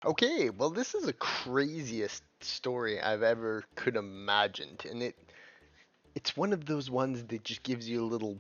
Okay, well, this is the craziest story I've ever could imagined, and it's one of those ones that just gives you a little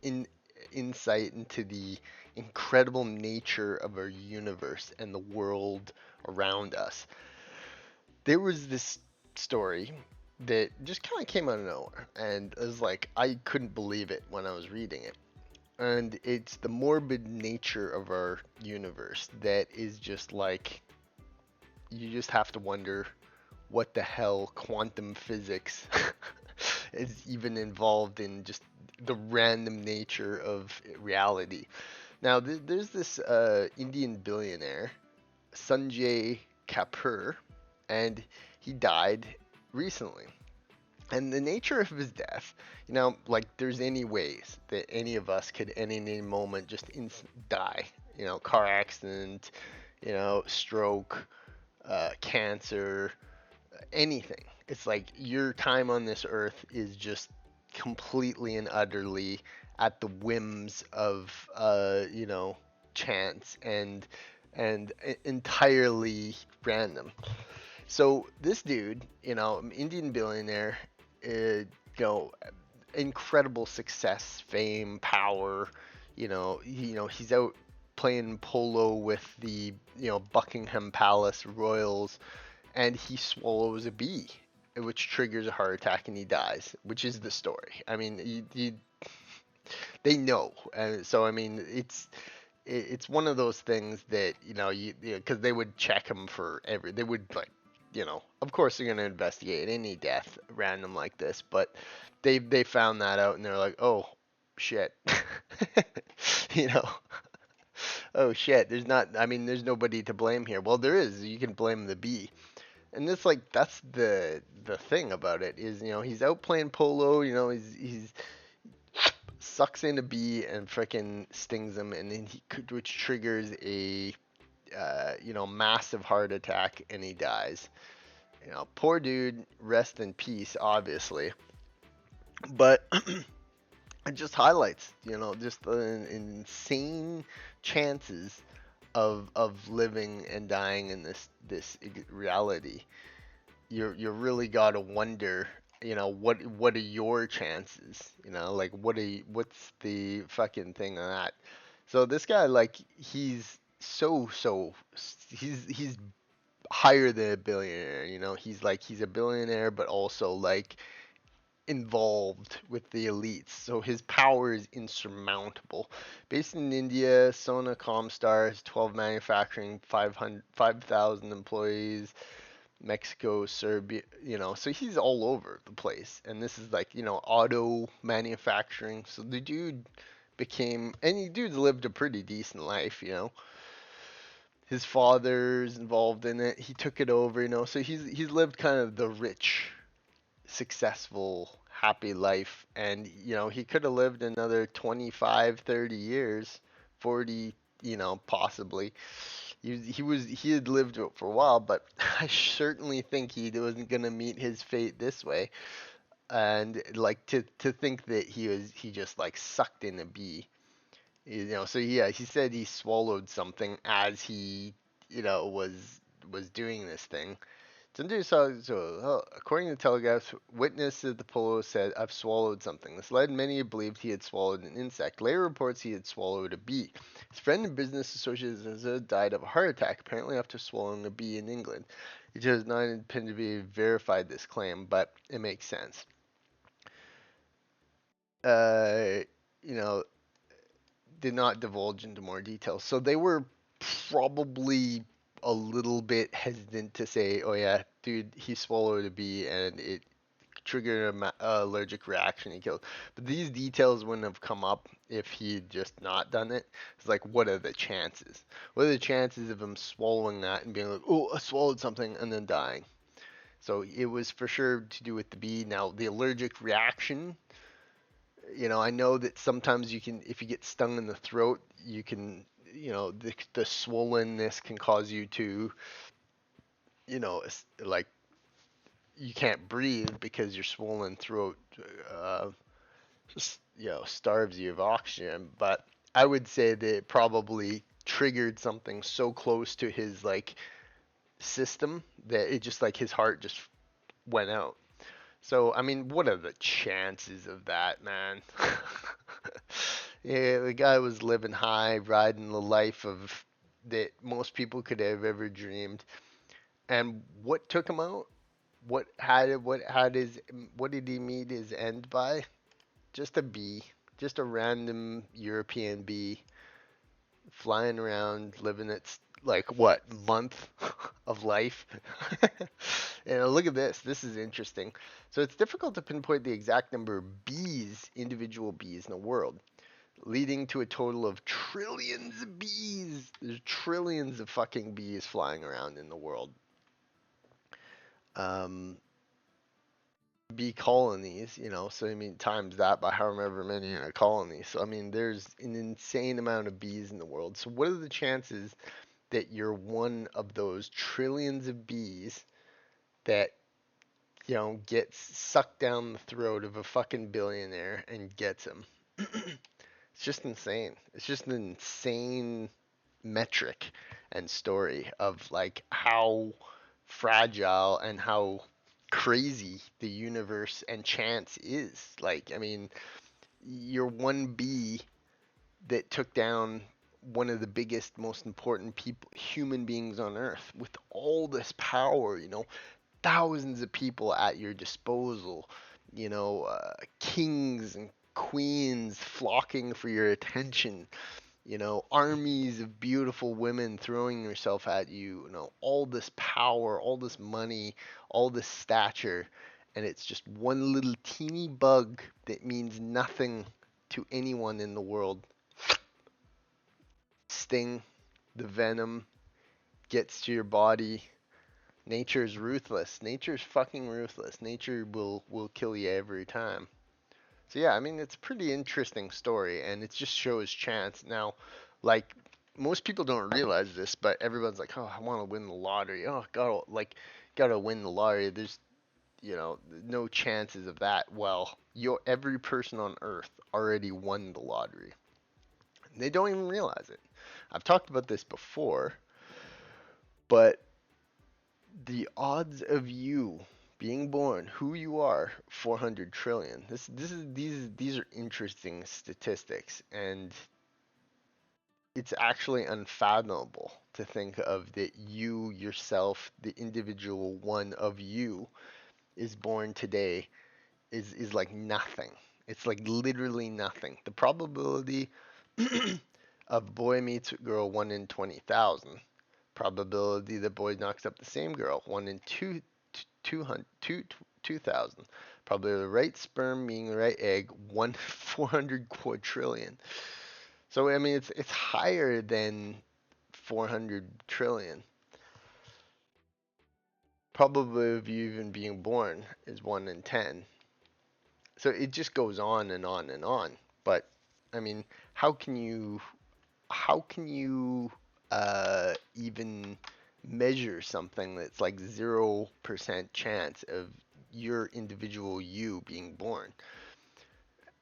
in insight into the incredible nature of our universe and the world around us. There was this story that just kind of came out of nowhere, and it was like I couldn't believe it when I was reading it. And it's the morbid nature of our universe that is just like you just have to wonder what the hell quantum physics is even involved in just the random nature of reality. Now, there's this Indian billionaire, Sanjay Kapoor, and he died recently. And the nature of his death, like there's any ways that any of us could at any moment just die. Car accident, stroke, cancer, anything. It's like your time on this earth is just completely and utterly at the whims of chance and entirely random. So this dude, Indian billionaire, know, incredible success, fame, power. He's out playing polo with the Buckingham Palace royals, and he swallows a bee, which triggers a heart attack, and he dies. Which is the story. I mean, they know, and so I mean, it's one of those things that because they would check him for they would like of course they're going to investigate any death random like this, but they found that out and they're like, oh shit. you know oh shit, there's nobody to blame here. Well, there is. You can blame the bee. And it's like that's the thing about it is he's out playing polo, he's sucks in a bee and freaking stings him, and then which triggers a massive heart attack, and he dies. Poor dude, rest in peace, obviously. But it just highlights, just the insane chances of living and dying in this reality. You really gotta wonder, what are your chances? Like what's the fucking thing on that? So this guy, like, he's so he's higher than a billionaire. He's a billionaire, but also like involved with the elites. So his power is insurmountable. Based in India, Sona Comstar has 12 manufacturing, 5,000 employees. Mexico, Serbia, so he's all over the place. And this is like, auto manufacturing. So the dude and the dude's lived a pretty decent life. His father's involved in it. He took it over. So he's lived kind of the rich, successful, happy life. And, he could have lived another 25, 30 years, 40, possibly. He had lived for a while, but I certainly think he wasn't gonna meet his fate this way. And like to think that he just like sucked in a bee, So yeah, he said he swallowed something as he was doing this thing. According to the Telegraph, witness at the polo said, I've swallowed something. This led many believed he had swallowed an insect. Later reports he had swallowed a bee. His friend and business associate died of a heart attack, apparently after swallowing a bee in England. It has not been to be verified this claim, but it makes sense. Uh, you know, did not divulge into more details. So they were probably a little bit hesitant to say, "Oh yeah, dude, he swallowed a bee and it triggered an allergic reaction. He killed." But these details wouldn't have come up if he'd just not done it. It's like, what are the chances? What are the chances of him swallowing that and being like, "Oh, I swallowed something," and then dying? So it was for sure to do with the bee. Now the allergic reaction, I know that sometimes you can, if you get stung in the throat, you can, the swollenness can cause you to, like you can't breathe because your swollen throat, uh, just, starves you of oxygen. But I would say that it probably triggered something so close to his like system that it just like his heart just went out. So, I mean, what are the chances of that, man? Yeah, the guy was living high, riding the life of that most people could have ever dreamed. And what took him out? What did he meet his end by? Just a bee, just a random European bee flying around, living its like what month of life. And look at this. This is interesting. So it's difficult to pinpoint the exact number of bees, individual bees in the world, leading to a total of trillions of bees. There's trillions of fucking bees flying around in the world. Um, Bee colonies, so I mean, times that by however many in a colony. So I mean, there's an insane amount of bees in the world. So what are the chances that you're one of those trillions of bees that gets sucked down the throat of a fucking billionaire and gets him? It's just insane. It's just an insane metric and story of like how fragile and how crazy the universe and chance is. Like, I mean, you're one bee that took down one of the biggest, most important people, human beings on earth with all this power, thousands of people at your disposal, kings and queens flocking for your attention, armies of beautiful women throwing herself at you, all this power, all this money, all this stature, and it's just one little teeny bug that means nothing to anyone in the world. Sting, the venom gets to your body. Nature is ruthless. Nature is fucking ruthless. Nature will kill you every time. So yeah, I mean it's a pretty interesting story, and it just shows chance. Now, like most people don't realize this, but everyone's like, "Oh, I want to win the lottery. Oh, gotta win the lottery." There's no chances of that. Well, every person on Earth already won the lottery. They don't even realize it. I've talked about this before, but the odds of you being born, who you are, 400 trillion. These are interesting statistics, and it's actually unfathomable to think of that you yourself, the individual one of you, is born today is like nothing. It's like literally nothing. The probability of boy meets girl 1 in 20,000. Probability that boy knocks up the same girl 1 in 2,000. Probably the right sperm meeting the right egg 1 400 quadrillion. So I mean it's higher than 400 trillion. Probability of you even being born is 1 in 10. So it just goes on and on and on. But I mean, how can you even measure something that's like 0% chance of your individual you being born?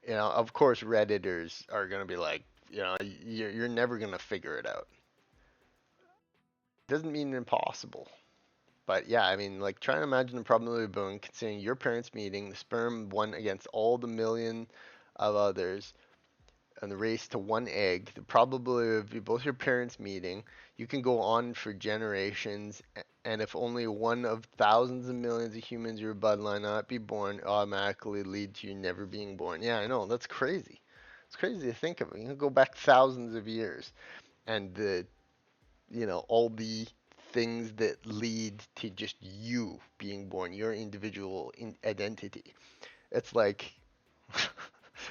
Of course, Redditors are going to be like, you're never going to figure it out. Doesn't mean impossible. But yeah, I mean, like, try and imagine the probability of boom, considering your parents meeting, the sperm won against all the million of others, and the race to one egg, the probability of both your parents meeting, you can go on for generations, and if only one of thousands and millions of humans your bloodline not be born, automatically lead to you never being born. Yeah, I know, that's crazy. It's crazy to think of it. You can go back thousands of years, and all the things that lead to just you being born, your individual identity. It's like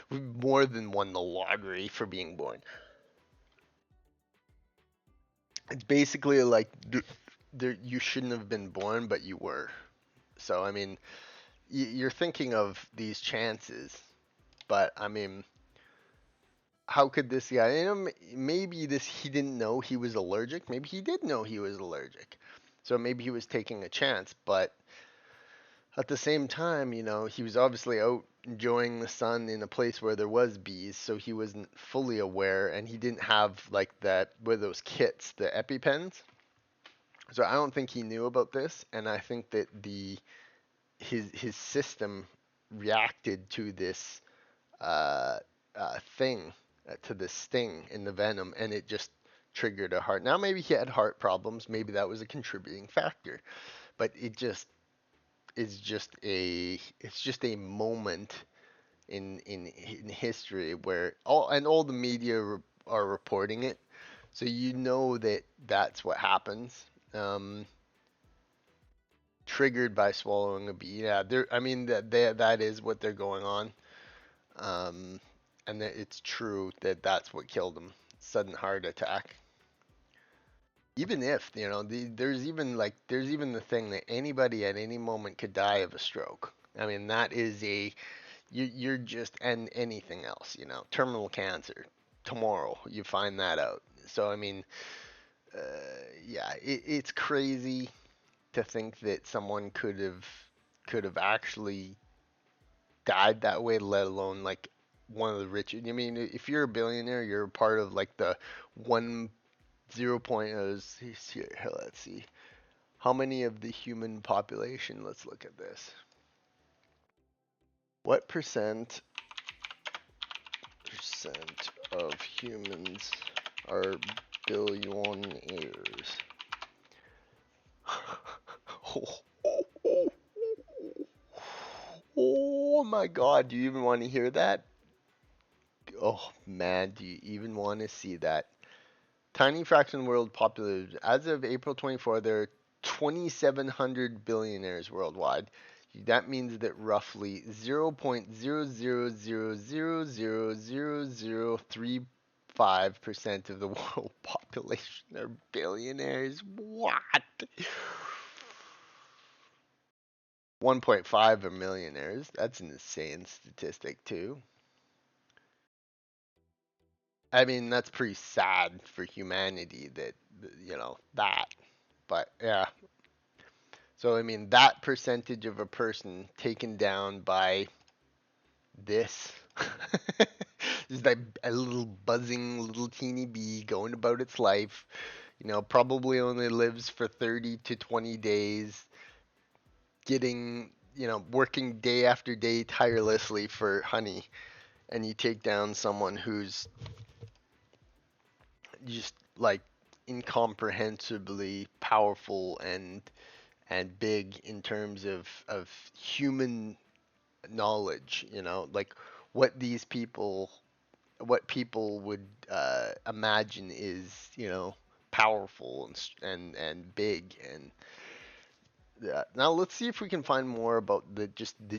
we more than won the lottery for being born. It's basically like you shouldn't have been born, but you were. So I mean, you're thinking of these chances, but I mean, how could this guy? Maybe this he didn't know he was allergic. Maybe he did know he was allergic. So maybe he was taking a chance, but at the same time, he was obviously out, enjoying the sun in a place where there was bees, so he wasn't fully aware, and he didn't have like that with those kits, the EpiPens. So I don't think he knew about this, and I think that the his system reacted to this uh, thing, to the sting in the venom, and it just triggered a heart. Now maybe he had heart problems, maybe that was a contributing factor, but it's just a moment in history where all the media are reporting it, so you know that that's what happens. Um, Triggered by swallowing a bee. Yeah, I mean that is what they're going on. Um, and that it's true that that's what killed him. Sudden heart attack. Even if, there's even the thing that anybody at any moment could die of a stroke. I mean, that is you're just, and anything else, terminal cancer. Tomorrow you find that out. So I mean, uh, yeah, it's crazy to think that someone could have actually died that way, let alone like one of the richest. I mean, if you're a billionaire, you're a part of like the one 0. Here, let's see. How many of the human population? Let's look at this. What percent of humans are billionaires? Oh my God, do you even want to hear that? Oh man, do you even want to see that? Tiny fraction of the world populated. As of April 24, there are 2,700 billionaires worldwide. That means that roughly 0.000000035% of the world population are billionaires. What? 1.5 are millionaires. That's an insane statistic, too. I mean, that's pretty sad for humanity that, that. But yeah, so I mean, that percentage of a person taken down by this, just like a little buzzing little teeny bee going about its life, probably only lives for 30 to 20 days, getting, working day after day tirelessly for honey, and you take down someone who's just like incomprehensibly powerful and big in terms of human knowledge, like what these people what people would imagine is, powerful and big, and yeah. Now let's see if we can find more about the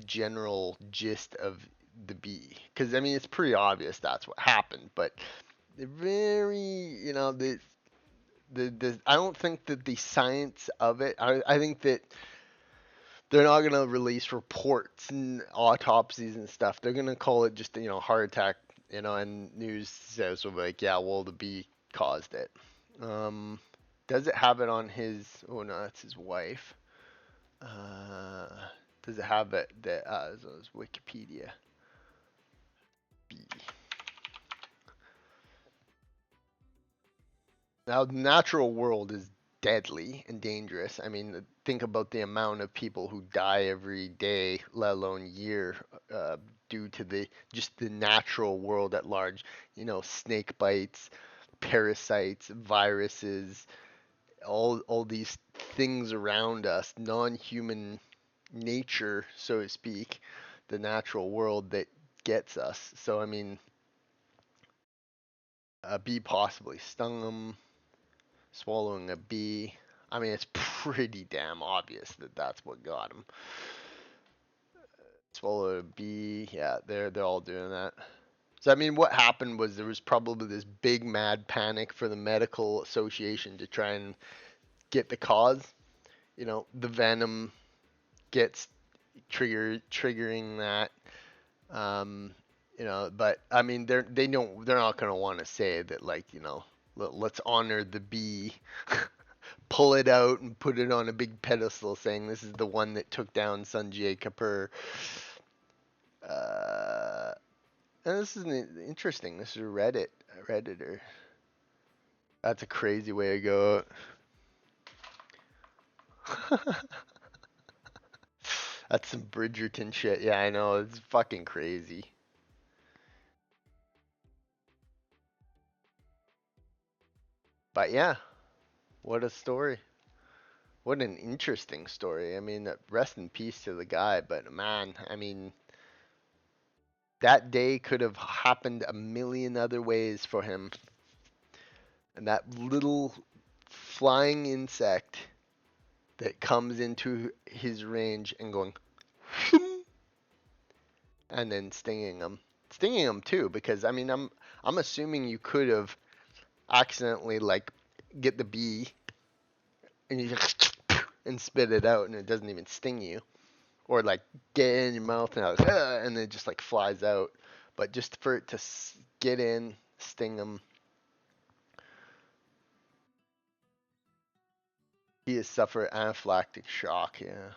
general gist of the bee, because I mean it's pretty obvious that's what happened, but the very, the I don't think that the science of it. I think that they're not gonna release reports and autopsies and stuff. They're gonna call it just, heart attack, and news says will be like, yeah, well, the bee caused it. Um, does it have it on his? Oh no, that's his wife. Uh, does it have it that so it's Wikipedia? Bee. Now, the natural world is deadly and dangerous. I mean, think about the amount of people who die every day, let alone year, due to just the natural world at large. Snake bites, parasites, viruses, all these things around us, non-human nature, so to speak, the natural world that gets us. So, I mean, a bee possibly stung him. Swallowing a bee. I mean, it's pretty damn obvious that that's what got him. Swallow a bee. Yeah, they're all doing that. So I mean, what happened was there was probably this big mad panic for the medical association to try and get the cause. The venom gets triggering that. Um, but I mean, they're not gonna want to say that, like, let's honor the bee, pull it out and put it on a big pedestal saying this is the one that took down Sanjay Kapoor. Uh, and this is interesting. This is a Redditor. That's a crazy way to go. That's some Bridgerton shit. Yeah, I know. It's fucking crazy. But yeah, what a story. What an interesting story. I mean, rest in peace to the guy, but man, I mean, that day could have happened a million other ways for him. And that little flying insect that comes into his range and going, and then stinging him. Stinging him too, because I mean, I'm assuming you could have accidentally like get the bee and you just and spit it out and it doesn't even sting you, or like get it in your mouth and it just like flies out. But just for it to get in, sting him, he has suffered anaphylactic shock. Yeah,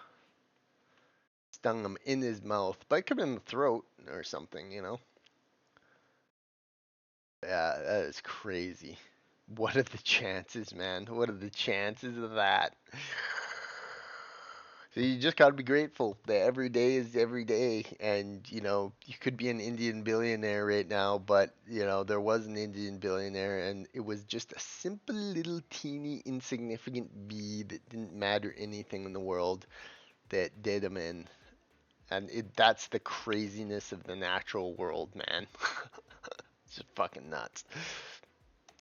stung him in his mouth, but it could have been the throat or something, you know. Yeah, that is crazy. What are the chances, man? What are the chances of that? So you just gotta be grateful that every day is every day, and you know you could be an Indian billionaire right now, but you know there was an Indian billionaire, and it was just a simple little teeny insignificant bee that didn't matter anything in the world that did him in, and that's the craziness of the natural world, man. It's just fucking nuts.